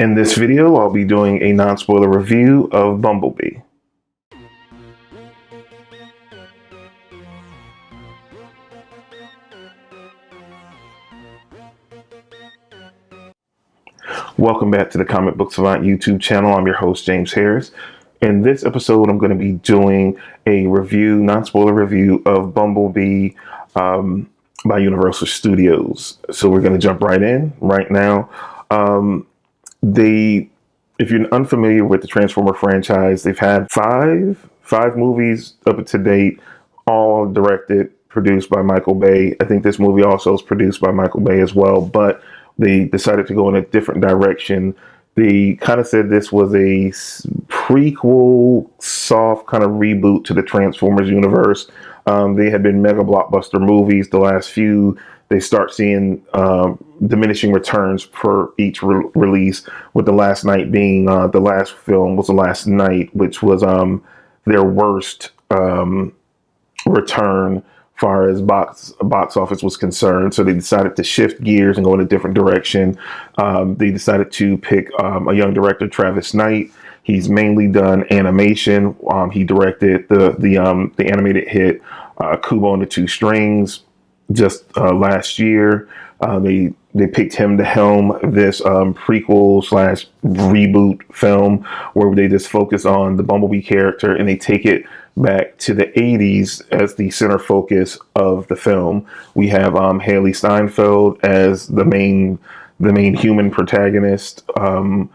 In this video, I'll be doing a non-spoiler review of Bumblebee. Welcome back to the Comic Book Savant YouTube channel. I'm your host, James Harris. In this episode, I'm going to be doing a review, non-spoiler review of Bumblebee by Universal Studios. So we're going to jump right in right now. If you're unfamiliar with the Transformer franchise, they've had five movies up to date, all directed, produced by Michael Bay. I think this movie also is produced by Michael Bay as well, but they decided to go in a different direction. They kind of said this was a prequel, soft kind of reboot to the Transformers universe. They had been mega blockbuster movies. The last few, they start seeing diminishing returns for each release, with the last night being the last film was The Last Night, which was their worst return far as box office was concerned. So they decided to shift gears and go in a different direction. They decided to pick a young director, Travis Knight. He's mainly done animation. He directed the animated hit Kubo and the Two Strings just last year. They picked him to helm this prequel slash reboot film where they just focus on the Bumblebee character and they take it back to the 80s as the center focus of the film. We have Haley Steinfeld as the main human protagonist, and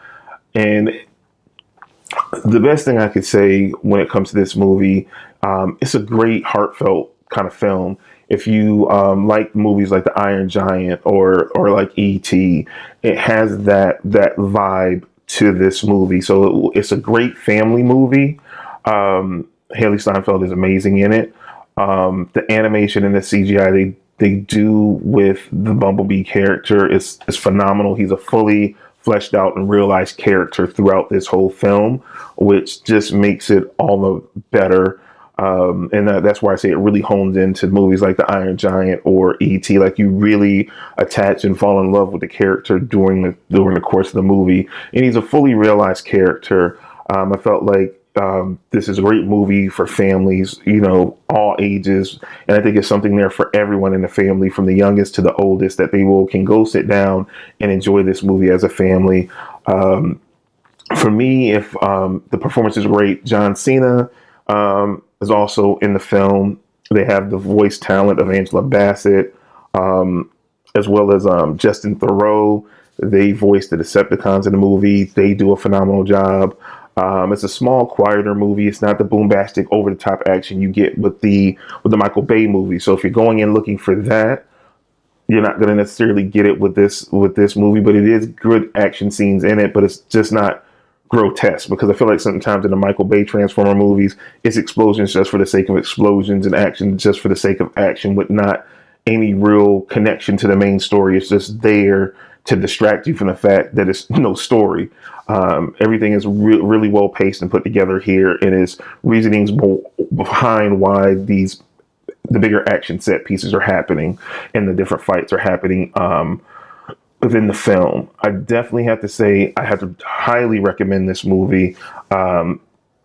the best thing I could say when it comes to this movie, it's a great heartfelt kind of film. If you like movies like The Iron Giant or like E.T., it has that vibe to this movie. So it's a great family movie. Haley Steinfeld is amazing in it. The animation and the CGI they do with the Bumblebee character is phenomenal. He's a fully fleshed out and realized character throughout this whole film, which just makes it all the better. And that's why I say it really hones into movies like The Iron Giant or E.T. Like you really attach and fall in love with the character during the course of the movie. And he's a fully realized character. I felt like this is a great movie for families, all ages. And I think it's something there for everyone in the family, from the youngest to the oldest, that they can go sit down and enjoy this movie as a family. For me, if the performance is great, John Cena is also in the film. They have the voice talent of Angela Bassett, as well as Justin Theroux. They voiced the Decepticons in the movie. They do a phenomenal job. It's a small, quieter movie. It's not the bombastic, over-the-top action you get with the Michael Bay movie. So if you're going in looking for that, you're not going to necessarily get it with this movie. But it is good action scenes in it. But it's just not grotesque, because I feel like sometimes in the Michael Bay Transformer movies, it's explosions just for the sake of explosions and action just for the sake of action, with not any real connection to the main story. It's just there to distract you from the fact that it's no story. Everything is really well paced and put together here, and is reasonings behind why the bigger action set pieces are happening and the different fights are happening within the film. I definitely have to say I have to highly recommend this movie. I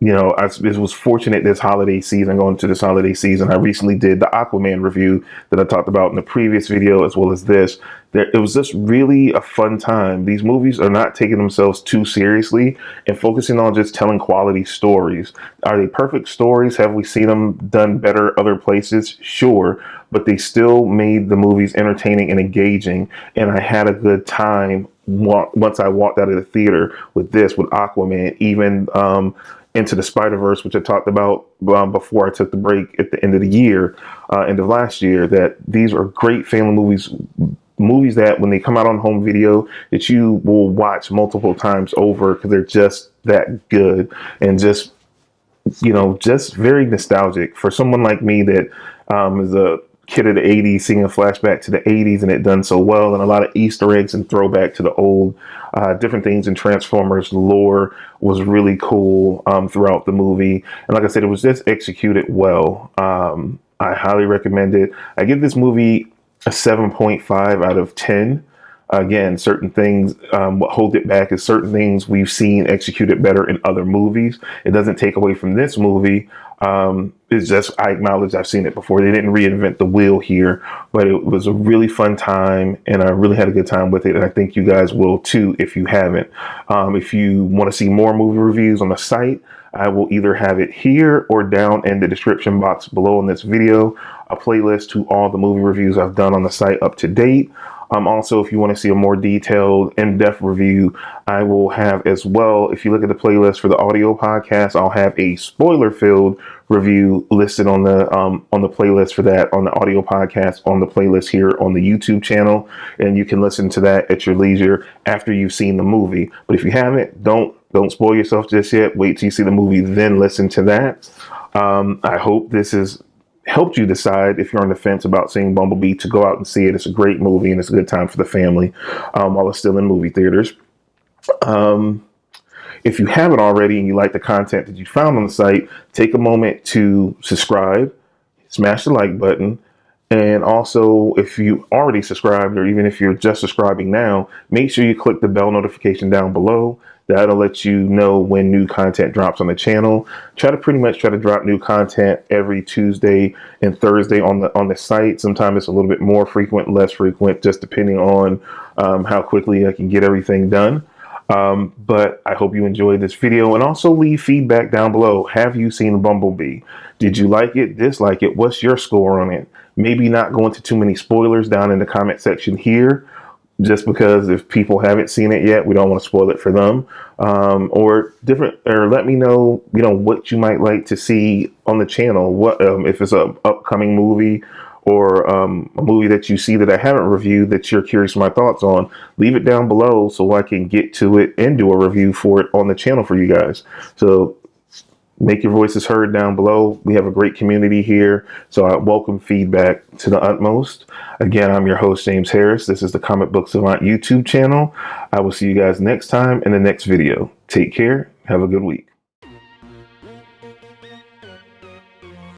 was fortunate this holiday season, going to this holiday season. I recently did the Aquaman review that I talked about in the previous video, as well as this. It was just really a fun time. These movies are not taking themselves too seriously and focusing on just telling quality stories. Are they perfect stories? Have we seen them done better other places? Sure. But they still made the movies entertaining and engaging. And I had a good time once I walked out of the theater with Aquaman, even Into the Spider-Verse, which I talked about before I took the break at the end of the year, end of last year, that these are great family movies that when they come out on home video, that you will watch multiple times over, because they're just that good and just very nostalgic. For someone like me that is a kid of the 80s, seeing a flashback to the 80s and it done so well, and a lot of Easter eggs and throwback to the old different things in Transformers lore was really cool throughout the movie. And like I said, it was just executed well. I highly recommend it. I give this movie a 7.5 out of 10. Again, certain things, what holds it back is certain things we've seen executed better in other movies. It doesn't take away from this movie. It's just, I acknowledge I've seen it before. They didn't reinvent the wheel here, but it was a really fun time, and I really had a good time with it. And I think you guys will too if you haven't. If you want to see more movie reviews on the site, I will either have it here or down in the description box below in this video, a playlist to all the movie reviews I've done on the site up to date. Also, if you want to see a more detailed, in-depth review, I will have as well. If you look at the playlist for the audio podcast, I'll have a spoiler-filled review listed on the playlist for that on the audio podcast on the playlist here on the YouTube channel, and you can listen to that at your leisure after you've seen the movie. But if you haven't, don't spoil yourself just yet. Wait till you see the movie, then listen to that. I hope this has helped you decide, if you're on the fence about seeing Bumblebee, to go out and see it. It's a great movie, and it's a good time for the family while it's still in movie theaters. If you haven't already and you like the content that you found on the site, take a moment to subscribe, smash the like button. And also, if you already subscribed, or even if you're just subscribing now, make sure you click the bell notification down below. That'll let you know when new content drops on the channel. Try to drop new content every Tuesday and Thursday on the site. Sometimes it's a little bit more frequent, less frequent, just depending on how quickly I can get everything done. But I hope you enjoyed this video, and also leave feedback down below. Have you seen Bumblebee? Did you like it, dislike it? What's your score on it? Maybe not go into too many spoilers down in the comment section here, just because if people haven't seen it yet, we don't want to spoil it for them. Or let me know, what you might like to see on the channel. What if it's an upcoming movie, or a movie that you see that I haven't reviewed that you're curious my thoughts on, leave it down below so I can get to it and do a review for it on the channel for you guys. So make your voices heard down below. We have a great community here, so I welcome feedback to the utmost. Again, I'm your host, James Harris. This is the Comic Book Savant YouTube channel. I will see you guys next time in the next video. Take care. Have a good week.